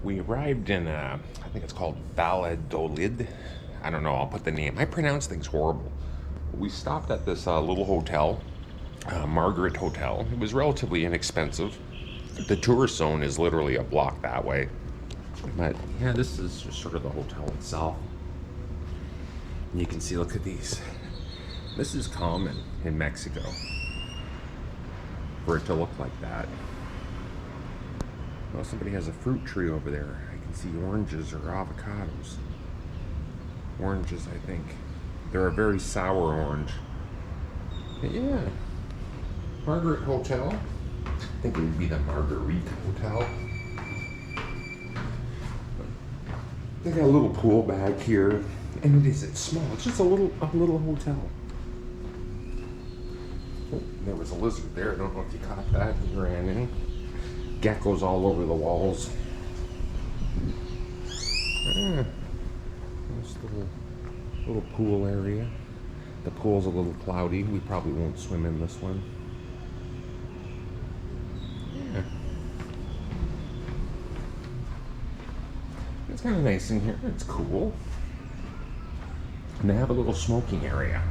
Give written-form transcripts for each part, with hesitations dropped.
We arrived in, I think it's called Valladolid. I don't know, I'll put the name. I pronounce things horrible. We stopped at this little hotel, Margaret Hotel. It was relatively inexpensive. The tourist zone is literally a block that way. But yeah, this is just sort of the hotel itself. And you can see, look at these. This is common in Mexico for it to look like that. Well, somebody has a fruit tree over there. I can see oranges or avocados. Oranges, I think. They're a very sour orange. But yeah. Margaret Hotel. I think it would be the Marguerite Hotel. They got a little pool back here. And it's small. It's just a little hotel. Oh, there was a lizard there. I don't know if you caught that. He ran in. Geckos all over the walls. Nice little pool area. The pool's a little cloudy. We probably won't swim in this one. Yeah. It's kind of nice in here. It's cool. And they have a little smoking area.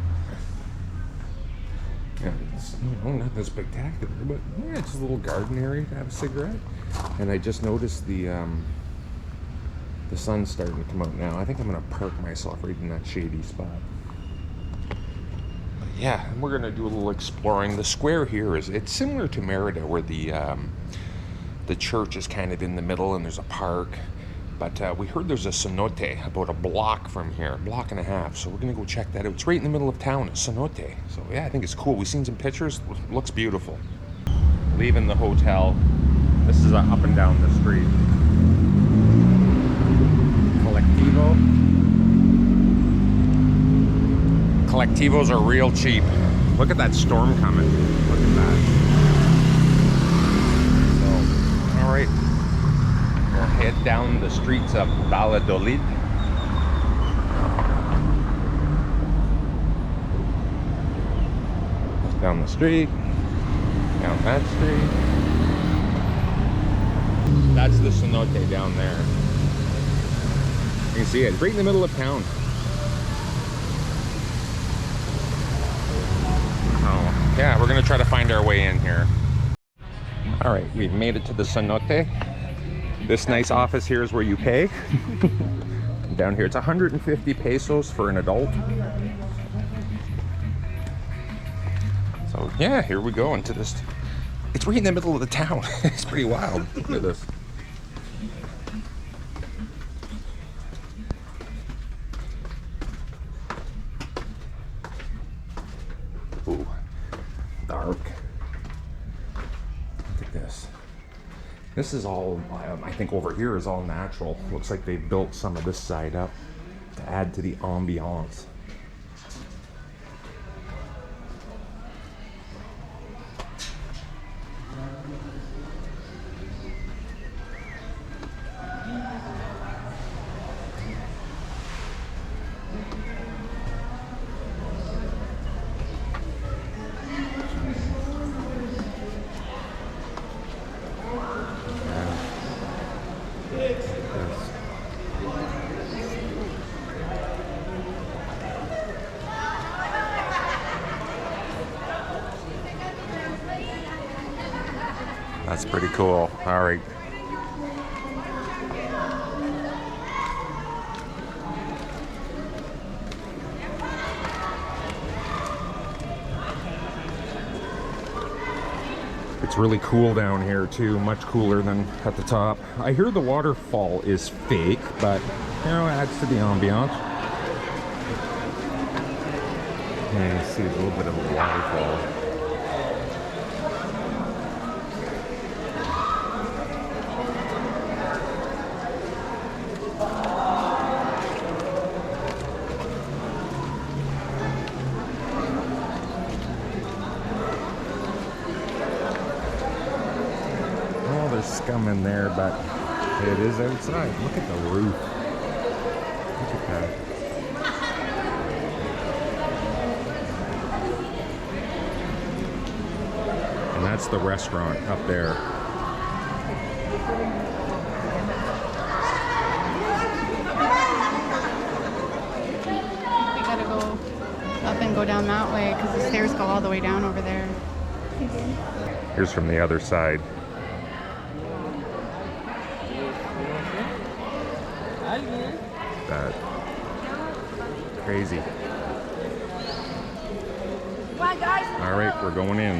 Yeah, it's, nothing spectacular, but yeah, it's a little garden area to have a cigarette. And I just noticed the sun's starting to come out now. I think I'm gonna park myself right in that shady spot. But yeah, we're gonna do a little exploring. The square here it's similar to Merida, where the church is kind of in the middle and there's a park. But we heard there's a cenote about a block from here, a block and a half. So we're gonna go check that out. It's right in the middle of town, a cenote. So yeah, I think it's cool. We've seen some pictures. Looks beautiful. Leaving the hotel. This is up and down the street. Collectivos are real cheap. Look at that storm coming. Look at that. So, all right. We'll head down the streets of Valladolid. Down the street. Down that street. That's the cenote down there. You can see it. It's right in the middle of town. Oh, yeah, we're gonna try to find our way in here. All right, we've made it to the cenote. This nice office here is where you pay. Down here, it's 150 pesos for an adult. So yeah, here we go into this. It's right in the middle of the town. It's pretty wild. Look at this. Ooh, dark. Look at this. This is all, I think over here is all natural. Looks like they built some of this side up to add to the ambiance. That's pretty cool. All right. It's really cool down here too, much cooler than at the top. I hear the waterfall is fake, but you know, it adds to the ambiance. And you see a little bit of a waterfall. Scum in there, but it is outside. Look at the roof. Look at that. And that's the restaurant up there. go down that way because the stairs go all the way down over there. Here's from the other side. That crazy. All right, we're going in.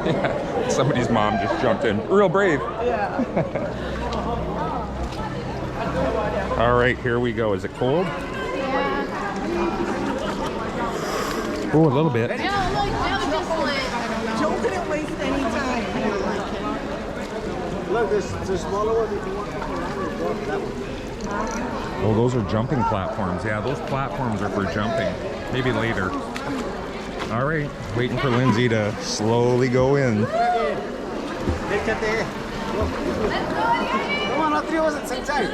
Yeah, somebody's mom just jumped in. Real brave. Yeah. All right, here we go. Is it cold? Oh, a little bit. Joe couldn't waste any time. Look, the smaller one, if you want to go around, that one. Oh, those are jumping platforms. Yeah, those platforms are for jumping. Maybe later. All right, waiting for Lindsay to slowly go in. Come on, all three of us at the same time.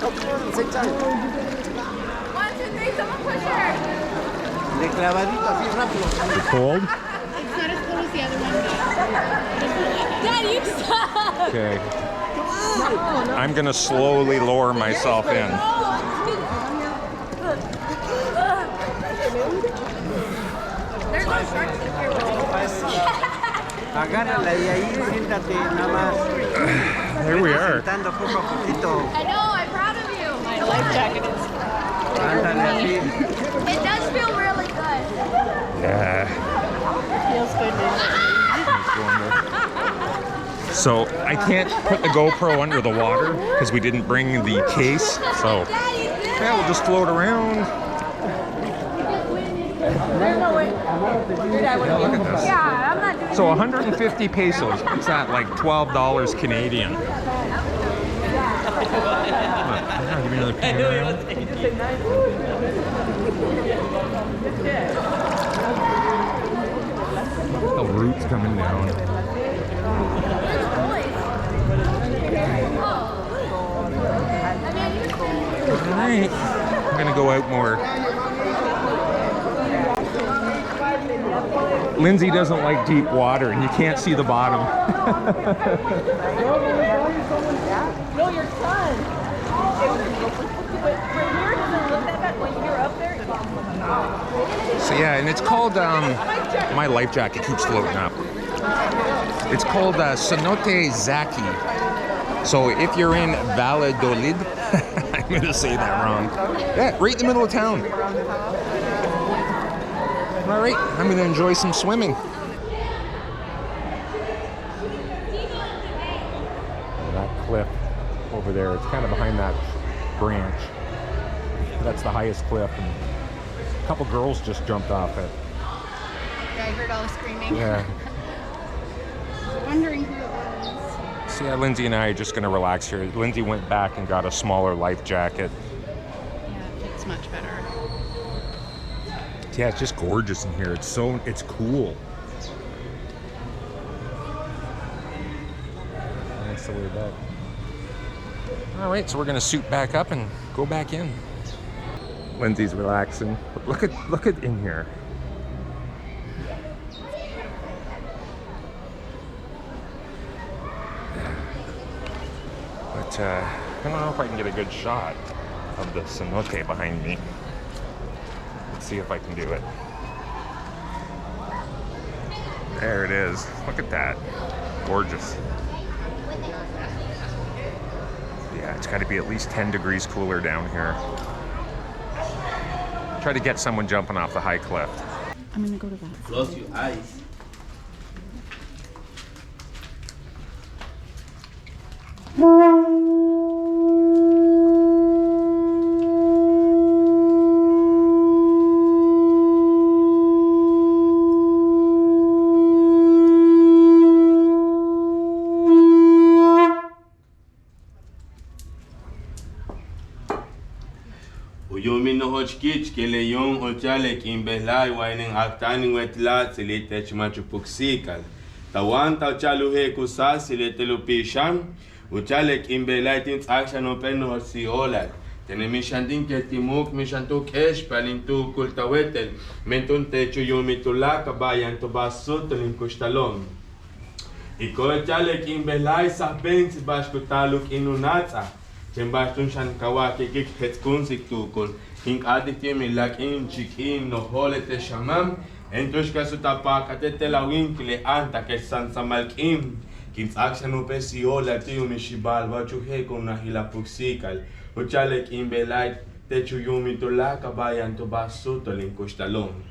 All three of us at the same time. 1, 2, 3, someone push her. De clavadito, así rápido. Is it cold? It's not as cool as the other one. Dad, you suck. Okay. I'm gonna slowly lower myself in. There's no sharks in here. Agárrala y ahí siéntate nada más. There we are. Sentando poco a poquito. I know, I'm proud of you. My life jacket is. Ándale así. It does feel really good. Yeah. Feels good. So I can't put the GoPro under the water because we didn't bring the case. So yeah, we'll just float around. Look at this. Yeah, I'm not doing So 150 pesos. What's that? Like $12 Canadian. Look, give me another pan around. The roots coming down. Alright, I'm gonna go out more. Lindsay doesn't like deep water and you can't see the bottom. No, your son. But from here, it doesn't look that bad. When you're up there, So yeah, and it's called, my life jacket keeps floating up. It's called Cenote Zaki. So if you're in Valladolid, I'm gonna say that wrong. Yeah, right in the middle of town. All right, I'm gonna enjoy some swimming. That cliff over there, it's kind of behind that branch. That's the highest cliff, and a couple girls just jumped off it. Yeah, I heard all the screaming. Yeah. Wondering who it was. So yeah, Lindsay and I are just gonna relax here. Lindsay went back and got a smaller life jacket. Yeah, it's much better. Yeah, it's just gorgeous in here. It's cool. That's the way back. All right, so we're gonna suit back up and go back in. Lindsay's relaxing. Look at in here. But I don't know if I can get a good shot of the cenote behind me. Let's see if I can do it. There it is. Look at that. Gorgeous. Yeah, it's got to be at least 10 degrees cooler down here. Try to get someone jumping off the high cliff. I'm gonna go to that. Close your eyes. Uyumi no hochkich que leyon ochalek imbelai waining aftaning wetlat silite chmachu puksikal. Tawan ta chaluhe kusa silite lupishan uchalek imbelai tins action open or siolat. Tenemishandin que timuk mishantuk esh palintu kultawetel mentun techu yumi tulak kabayan to basutun kustalom. Iko chalek imbelai sapens bashkutaluk inunatsa. Chembastun shan kawake gik hetkun siktukul. Hink aditiem lak in chikin no holete shamam. Entonces que su tapa catete la winkle anta que san samalkim. Kins action upesio la tiu mishibal wachuhe con nahila puxikal. Uchalek in belait techuyumi to la kabayan to basuto linkostalon.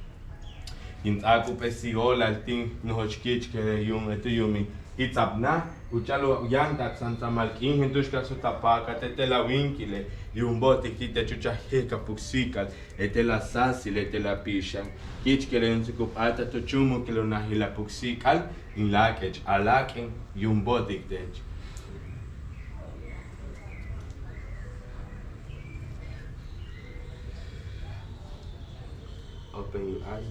Kins aku pesio la ting nohochkich que yum etuyumi. Itzapna, uchalo yantak san samalkim. Entonces que su tapa catete la winkle. Yung bote kita chuchahe puxikal. Etela sasil etela pisha. Kich que le ensukup alta to chumo que lo nahila puxikal. In lakech alaken yung botik dech. Open your eyes.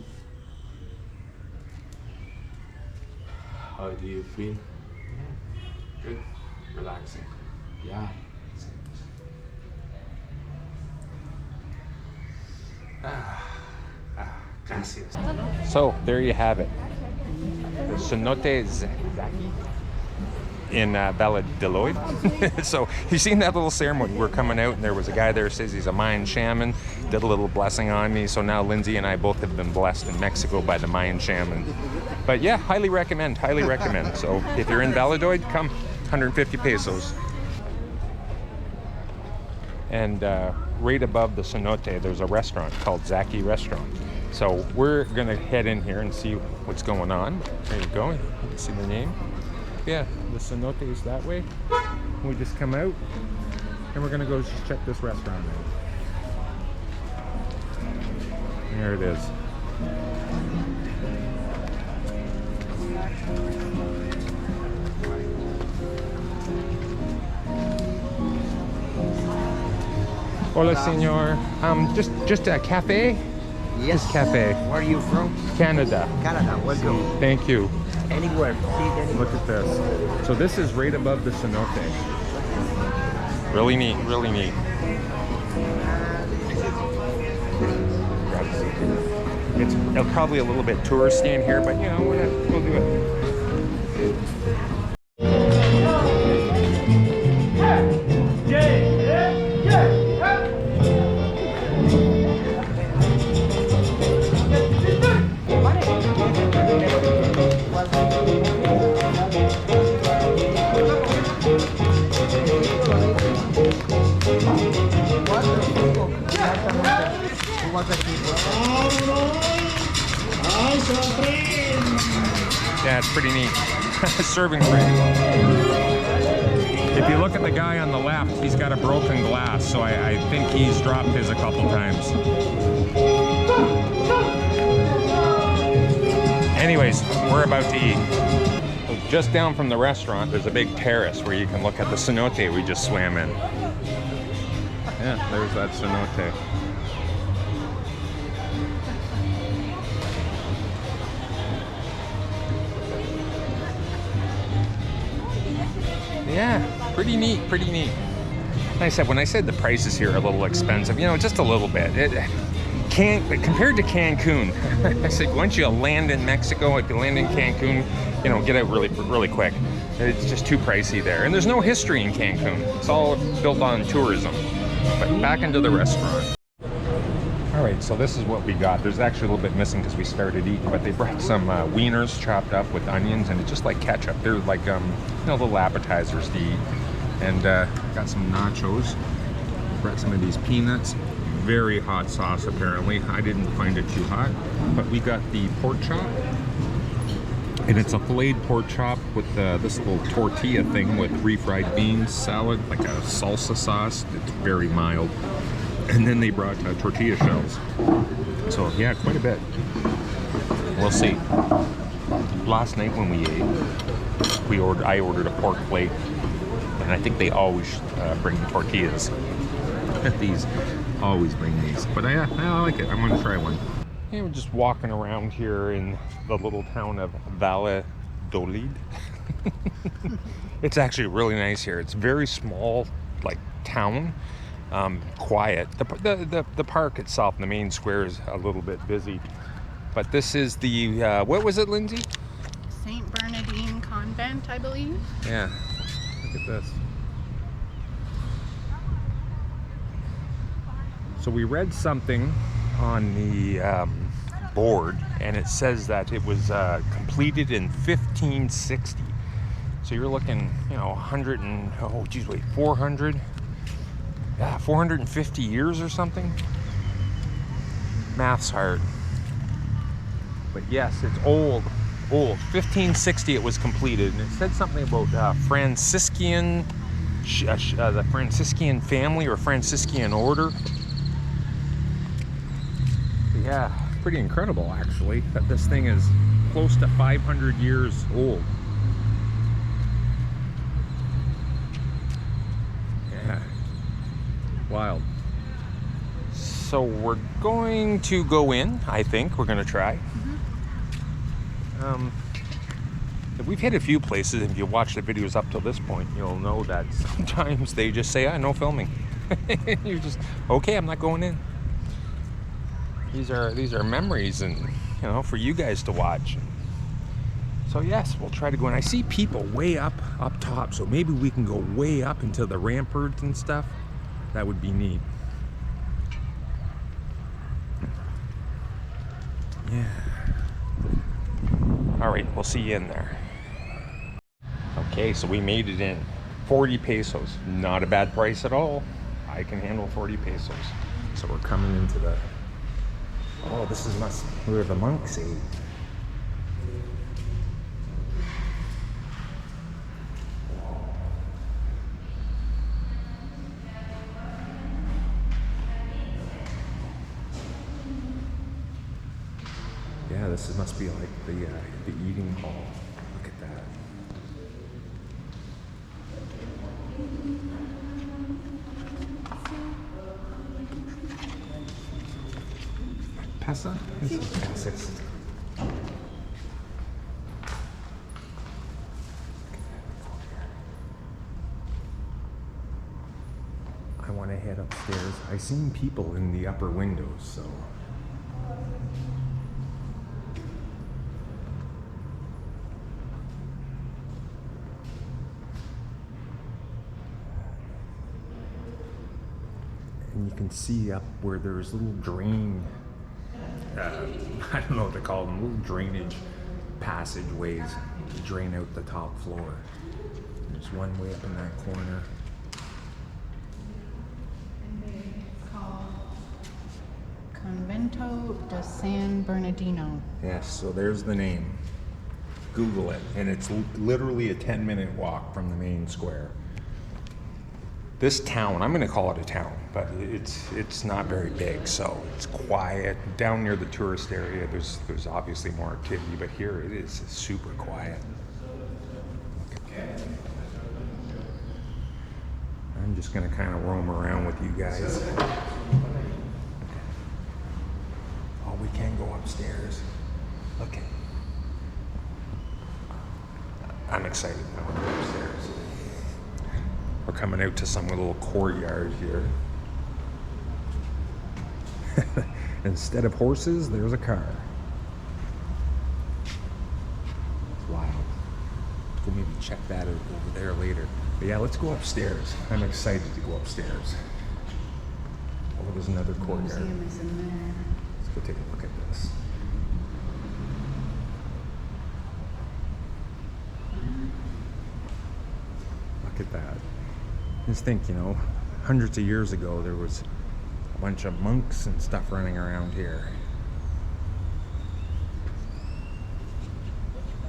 How do you feel? Good. Relaxing. Yeah. Gracias. So there you have it. The Cenote Zaki in Valladolid. So you've seen that little ceremony. We're coming out and there was a guy there who says he's a Mayan shaman, did a little blessing on me. So now Lindsay and I both have been blessed in Mexico by the Mayan shaman. But yeah, highly recommend, highly recommend. So if you're in Valladolid, come, 150 pesos. And right above the cenote, there's a restaurant called Zaci Restaurant. So we're gonna head in here and see what's going on. There you go, you can see the name. Yeah, the cenote is that way. We just come out and we're gonna go just check this restaurant out. There it is. Hola, senor. Just a cafe? Yes. Just cafe. Where are you from? Canada. Canada. Welcome. Thank you. Anywhere. Look at this. So this is right above the cenote. Really neat, really neat. It's probably a little bit touristy in here, but you know, we'll do it. Yeah, it's pretty neat. Serving free. If you look at the guy on the left, he's got a broken glass, so I think he's dropped his a couple times. Anyways, we're about to eat. Just down from the restaurant, there's a big terrace where you can look at the cenote we just swam in. Yeah, there's that cenote. Yeah, pretty neat, pretty neat. Like I said, when I said the prices here are a little expensive, you know, just a little bit. Compared to Cancun, I said once you land in Mexico, if you land in Cancun, you know, get out really quick. It's just too pricey there. And there's no history in Cancun. It's all built on tourism. But back into the restaurant. All right, so this is what we got. There's actually a little bit missing because we started eating, but they brought some wieners chopped up with onions, and it's just like ketchup. They're like, you know, little appetizers to eat. And got some nachos. Brought some of these peanuts. Very hot sauce, apparently. I didn't find it too hot. But we got the pork chop. And it's a filleted pork chop with this little tortilla thing with refried beans, salad, like a salsa sauce. It's very mild. And then they brought tortilla shells. So yeah, quite a bit. We'll see. Last night when we ate, I ordered a pork plate, and I think they always bring tortillas. These always bring these, but I like it. I'm gonna try one. Yeah, we're just walking around here in the little town of Valladolid. It's actually really nice here. It's very small, like town. Quiet. The park itself, the main square, is a little bit busy. But this is the, what was it, Lindsay? San Bernardino Convent, I believe. Yeah. Look at this. So we read something on the board, and it says that it was completed in 1560. So you're looking, you know, 100 and, oh geez, wait, 400? Yeah, 450 years or something? Math's hard. But yes, it's old. 1560 it was completed, and it said something about Franciscan, the Franciscan family or Franciscan order. Yeah, pretty incredible actually that this thing is close to 500 years old. Yeah, wild. So we're going to go in, I think. We're going to try. We've hit a few places. If you watch the videos up till this point, you'll know that sometimes they just say, no filming. You're just, okay, I'm not going in. These are memories, and, you know, for you guys to watch. So yes, we'll try to go in. I see people way up top, so maybe we can go way up into the ramparts and stuff. That would be neat. Yeah. All right, we'll see you in there. Okay, so we made it in. 40 pesos. Not a bad price at all. I can handle 40 pesos. So we're coming into the... Oh, this is where the monks ate. Yeah, this must be like the eating hall. Look at that. Pasa? This is pasas. I want to head upstairs. I've seen people in the upper windows, so... And you can see up where there's little drain, I don't know what to call them, little drainage passageways to drain out the top floor. There's one way up in that corner. It's called Convento de San Bernardino. Yes, so there's the name. Google it, and it's literally a 10-minute walk from the main square. This town, I'm going to call it a town, but it's not very big, so it's quiet. Down near the tourist area, there's obviously more activity, but here it is super quiet. I'm just going to kind of roam around with you guys. Oh, we can go upstairs. Okay. I'm excited now to go upstairs. We're coming out to some little courtyard here. Instead of horses, there's a car. It's wild. We'll maybe check that out over there later. But yeah, let's go upstairs. I'm excited to go upstairs. Oh, there's another courtyard. Museum is in there. Let's go take a look at this. Look at that. Just think, you know, hundreds of years ago there was a bunch of monks and stuff running around here.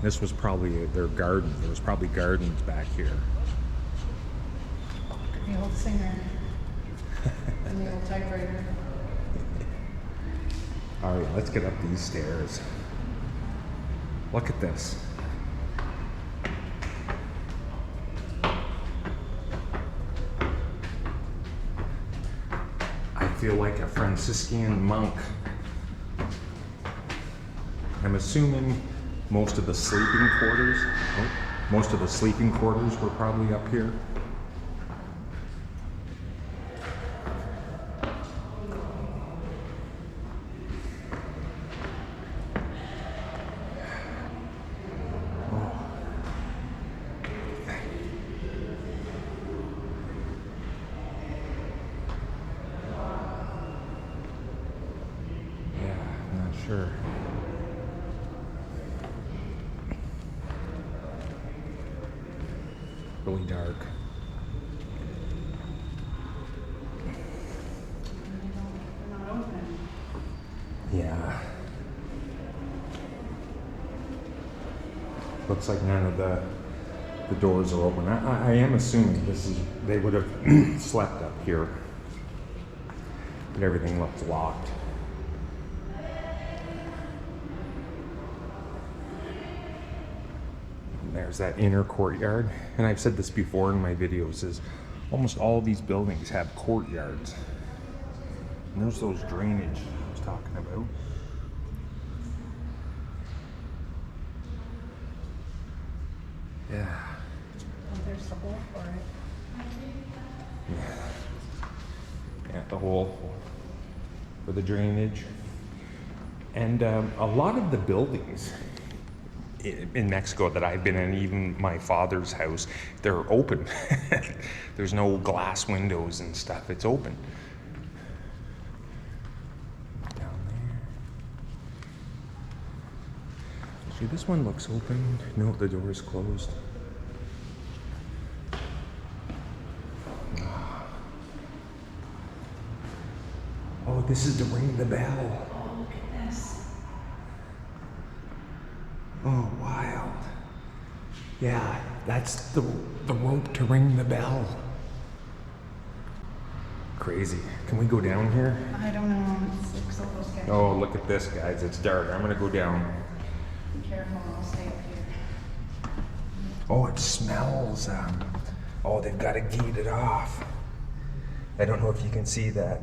This was probably their garden. There was probably gardens back here. The old singer and the old typewriter. All right, let's get up these stairs. Look at this. I feel like a Franciscan monk. I'm assuming most of the sleeping quarters, were probably up here. sure. Really dark. Yeah. Looks like none of the doors are open. I am assuming they would have slept up here. But everything looks locked. And there's that inner courtyard. And I've said this before in my videos, is almost all these buildings have courtyards. And there's those drainage I was talking about. Yeah. Oh, there's the hole for it. Yeah, the hole for the drainage. And a lot of the buildings in Mexico that I've been in, even my father's house, they're open. There's no glass windows and stuff. It's open. Down there. See, this one looks open. No, the door is closed. Oh, this is to ring the bell. Oh, look at this. Oh, wild. Yeah, that's the rope to ring the bell. Crazy. Can we go down here? I don't know. It's like so sketchy. Oh, look at this, guys. It's dark. I'm gonna go down. Be careful. I'll stay up here. Oh, it smells. Oh, they've got to gate it off. I don't know if you can see that.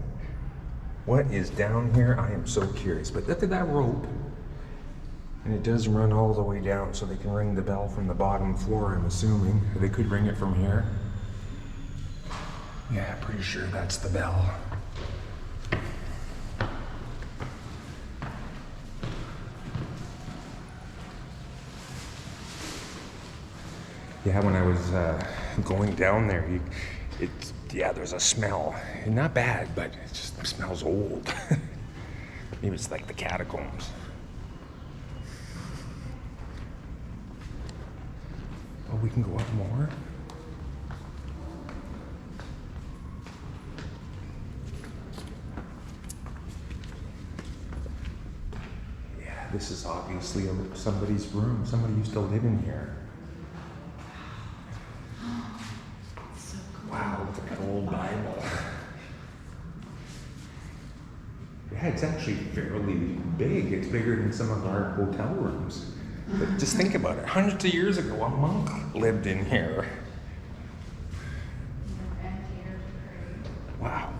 What is down here? I am so curious. But look at that rope. And it does run all the way down, so they can ring the bell from the bottom floor, I'm assuming. They could ring it from here. Yeah, pretty sure that's the bell. Yeah, when I was going down there, there's a smell. Not bad, but it just smells old. Maybe it's like the catacombs. Oh, we can go up more? Yeah, this is obviously somebody's room. Somebody used to live in here. Wow, look at that old Bible. Yeah, it's actually fairly big. It's bigger than some of our hotel rooms. But just think about it. Hundreds of years ago, a monk lived in here. Wow.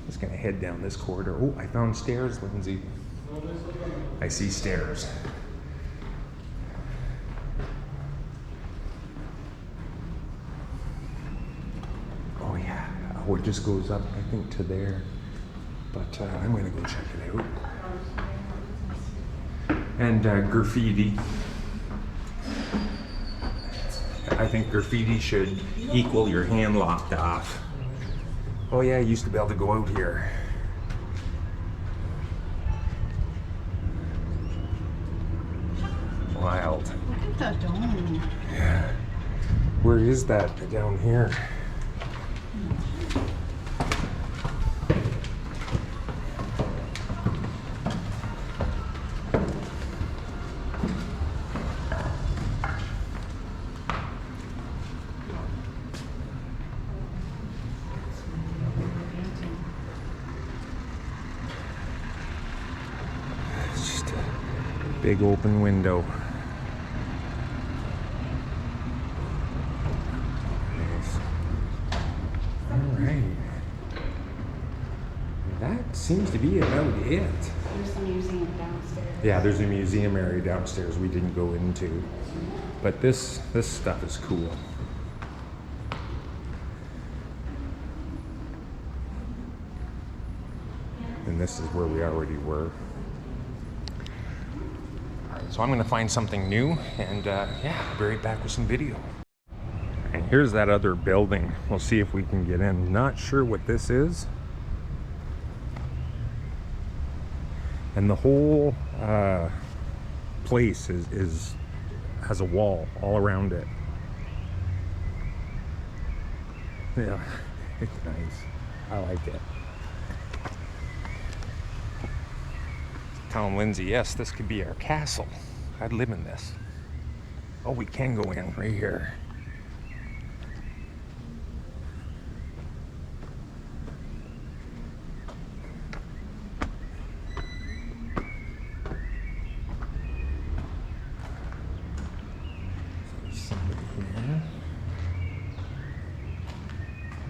Just gonna head down this corridor. Oh, I found stairs, Lindsay. I see stairs. Oh yeah. Oh, it just goes up, I think, to there. But I'm gonna go check it out. And graffiti. I think graffiti should equal your hand locked off. Oh yeah, I used to be able to go out here. Wild. Look at that dome. Yeah. Where is that down here? Big open window. Nice. All right. That seems to be about it. There's the museum downstairs. Yeah, there's a museum area downstairs we didn't go into. But this stuff is cool. And this is where we already were. So I'm gonna find something new, and yeah, I'll be right back with some video. And here's that other building. We'll see if we can get in. Not sure what this is. And the whole place has a wall all around it. Yeah, it's nice. I like it. Telling Lindsay, yes, this could be our castle. I'd live in this. Oh, we can go in right here. There's somebody here.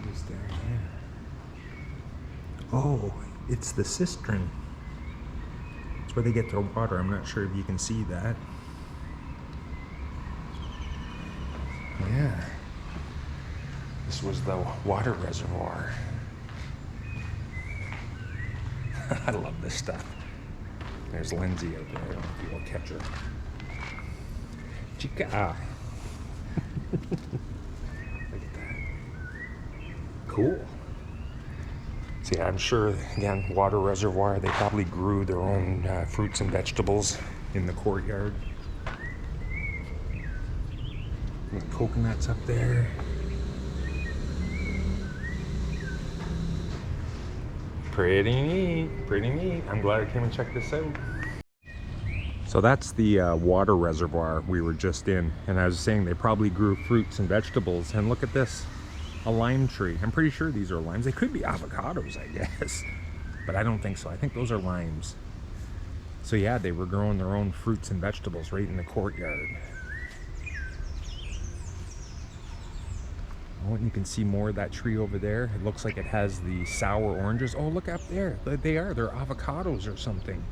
Who's down there? Oh, it's the cistern. It's where they get their water. I'm not sure if you can see that. Yeah. This was the water reservoir. I love this stuff. There's Lindsay out there. I don't know if you'll catch her. Chica. Look at that. Cool. See, I'm sure, again, water reservoir, they probably grew their own fruits and vegetables in the courtyard. And coconuts up there. Pretty neat, pretty neat. I'm glad I came and checked this out. So that's the water reservoir we were just in. And I was saying they probably grew fruits and vegetables. And look at this. A lime tree. I'm pretty sure these are limes. They could be avocados, I guess. But I don't think so. I think those are limes. So yeah, they were growing their own fruits and vegetables right in the courtyard. Oh, and you can see more of that tree over there. It looks like it has the sour oranges. Oh, look up there. They are. They're avocados or something.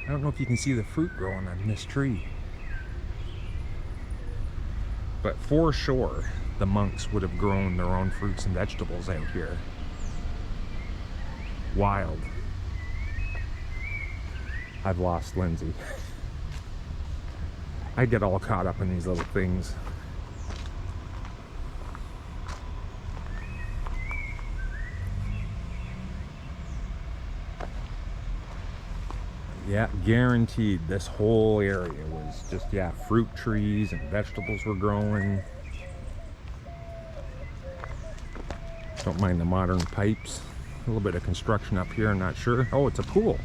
I don't know if you can see the fruit growing on this tree. But for sure, the monks would have grown their own fruits and vegetables out here. Wild. I've lost Lindsay. I get all caught up in these little things. Yeah, guaranteed this whole area was just, yeah, fruit trees and vegetables were growing. Don't mind the modern pipes. A little bit of construction up here, I'm not sure. Oh, it's a pool.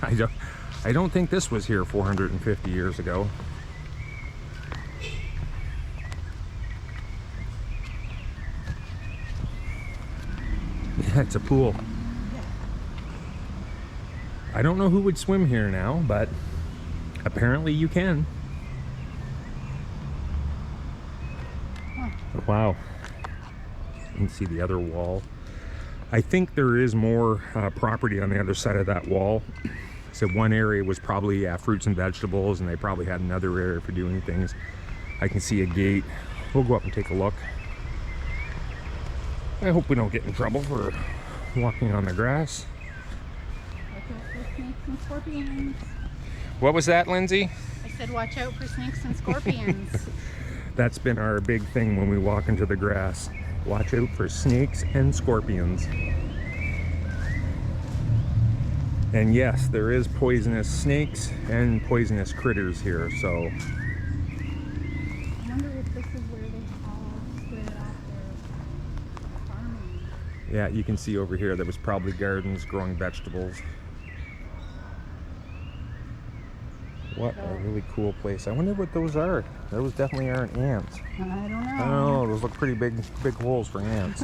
I don't think this was here 450 years ago. Yeah, it's a pool. I don't know who would swim here now, but apparently you can. Wow. You can see the other wall. I think there is more property on the other side of that wall. So one area was probably fruits and vegetables, and they probably had another area for doing things. I can see a gate. We'll go up and take a look. I hope we don't get in trouble for walking on the grass. Snakes and scorpions. What was that, Lindsay? I said watch out for snakes and scorpions. That's been our big thing when we walk into the grass. Watch out for snakes and scorpions. And yes, there is poisonous snakes and poisonous critters here, so. I wonder if this is where they all split off their farming. Yeah, you can see over here there was probably gardens growing vegetables. What a really cool place. I wonder what those are. Those definitely aren't ants. I don't know. I don't know, those look pretty big holes for ants.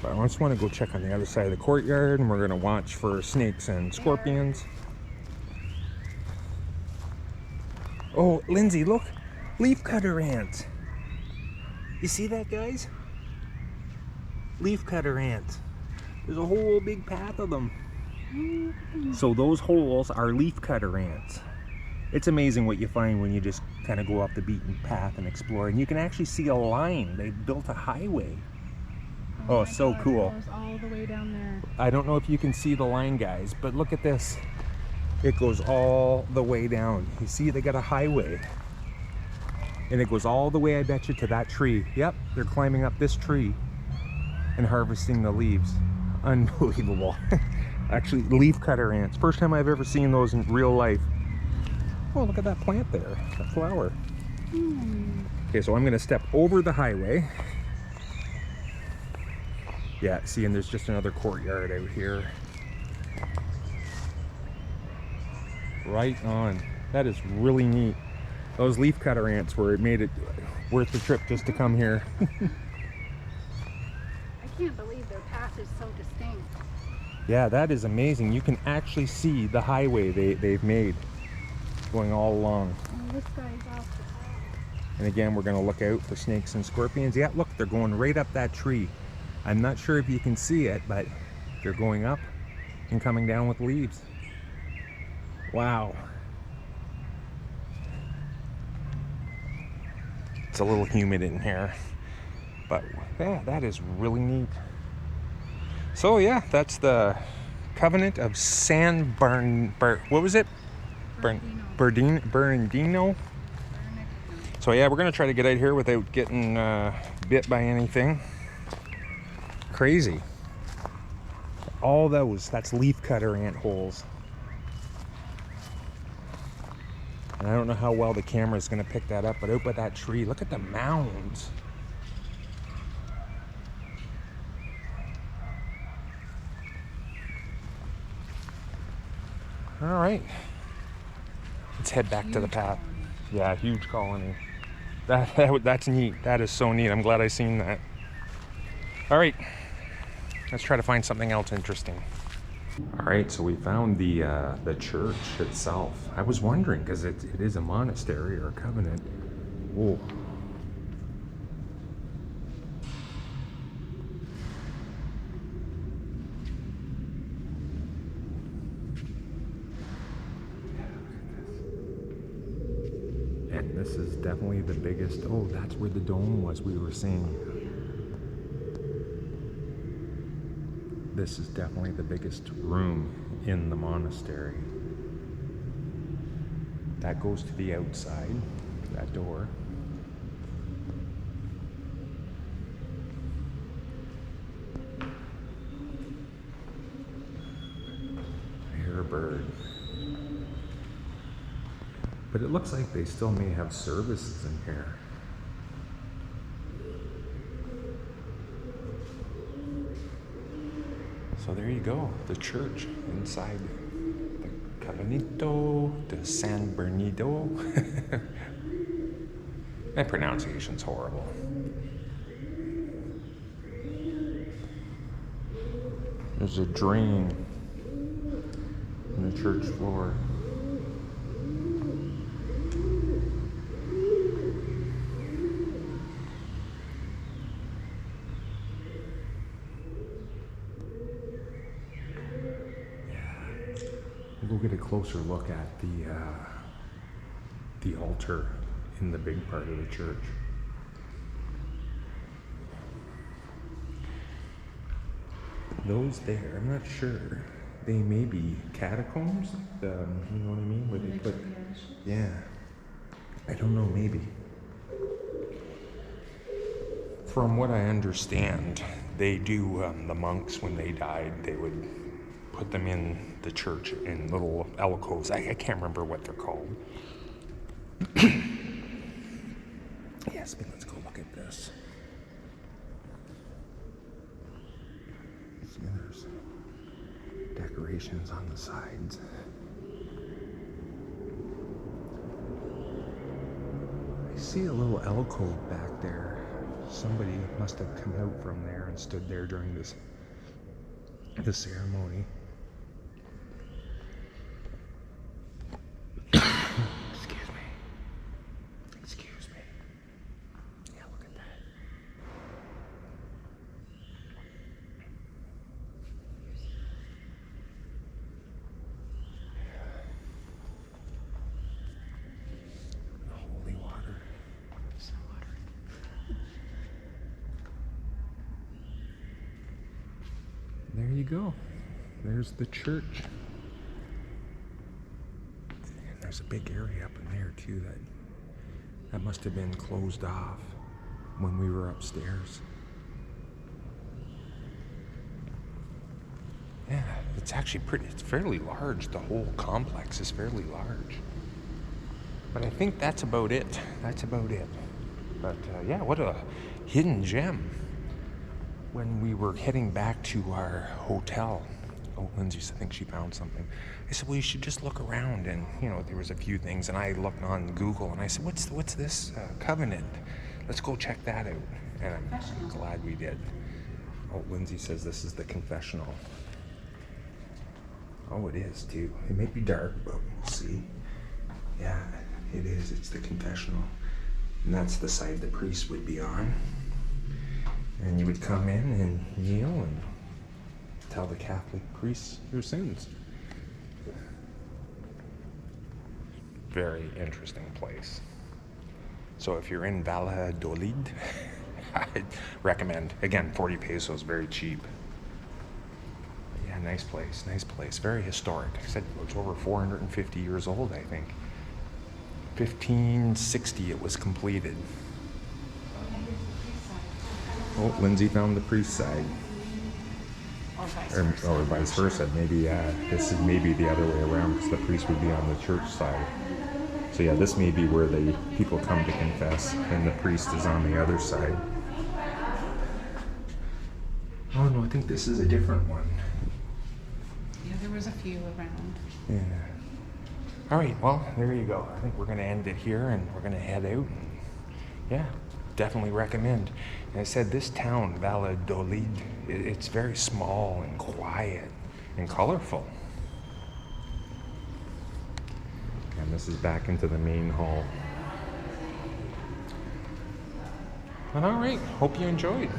But I just want to go check on the other side of the courtyard, and we're going to watch for snakes and scorpions. Oh, Lindsay, look. Leafcutter ants. You see that, guys? Leafcutter ants. There's a whole big path of them. So those holes are leafcutter ants. It's amazing what you find when you just kind of go off the beaten path and explore. And you can actually see a line. They built a highway. Oh, so cool. It goes all the way down there. I don't know if you can see the line, guys, but look at this. It goes all the way down. You see, they got a highway. And it goes all the way, I bet you, to that tree. Yep, they're climbing up this tree and harvesting the leaves. Unbelievable. Actually, leaf cutter ants. First time I've ever seen those in real life. Oh, look at that plant there, that flower. Okay, so I'm gonna step over the highway. Yeah, see, and there's just another courtyard out here. Right on. That is really neat. Those leaf cutter ants were, it made it worth the trip just to come here. I can't believe their path is so distinct. Yeah, that is amazing. You can actually see the highway they've made going all along. Oh, this guy's off the path. And again, we're gonna look out for snakes and scorpions. Yeah, look, they're going right up that tree. I'm not sure if you can see it, but they're going up and coming down with leaves. Wow. It's a little humid in here, but yeah, that is really neat. So yeah, that's the Covenant of San what was it? Bernardino. So yeah, we're gonna try to get out here without getting bit by anything. Crazy. All those, that's leaf cutter ant holes. And I don't know how well the camera is going to pick that up, but out by that tree, look at the mounds. All right, let's head back to the path. Yeah, huge colony. That's neat. That is so neat. I'm glad I seen that. All right, let's try to find something else interesting. All right, so we found the church itself. I was wondering, because it is a monastery or a convent. Whoa. And this is definitely the biggest. Oh, that's where the dome was we were seeing. This is definitely the biggest room in the monastery. That goes to the outside, that door. I hear a bird. But it looks like they still may have services in here. So there you go, the church inside the Caminito de San Bernardino. My pronunciation's horrible. There's a drain in the church floor. We'll get a closer look at the altar in the big part of the church. Those there, I'm not sure. They may be catacombs. You know what I mean? Where they put, yeah. I don't know. Maybe. From what I understand, they do. The monks, when they died, they would put them in the church in little alcoves. I can't remember what they're called. Yes, but let's go look at this. See, there's decorations on the sides. I see a little alcove back there. Somebody must have come out from there and stood there during this ceremony. Excuse me. Yeah, look at that. Holy water. So water. There you go. There's the church. And there's a big area up in there too that That must have been closed off when we were upstairs. Yeah, it's actually it's fairly large. The whole complex is fairly large. But I think that's about it. That's about it. But yeah, what a hidden gem. When we were heading back to our hotel, oh, Lindsay, I think she found something. I said, well, you should just look around. And, you know, there was a few things. And I looked on Google and I said, what's this covenant? Let's go check that out. And I'm glad we did. Oh, Lindsay says this is the confessional. Oh, it is too. It may be dark, but we'll see. Yeah, it is. It's the confessional. And that's the side the priest would be on. And you would come in and kneel and tell the Catholic priests your sins. Very interesting place. So if you're in Valladolid, I'd recommend. Again, 40 pesos, very cheap. Yeah, nice place, very historic. I said it's over 450 years old, I think. 1560 it was completed. Oh, Lindsay found the priest side. Or vice versa. Maybe this is maybe the other way around, because the priest would be on the church side. So yeah, this may be where the people come to confess, and the priest is on the other side. Oh no, I think this is a different one. Yeah, there was a few around. Yeah. All right, well, there you go. I think we're going to end it here, and we're going to head out. And yeah, definitely recommend. And I said this town, Valladolid, it's very small and quiet and colorful. And this is back into the main hall. And all right, hope you enjoyed.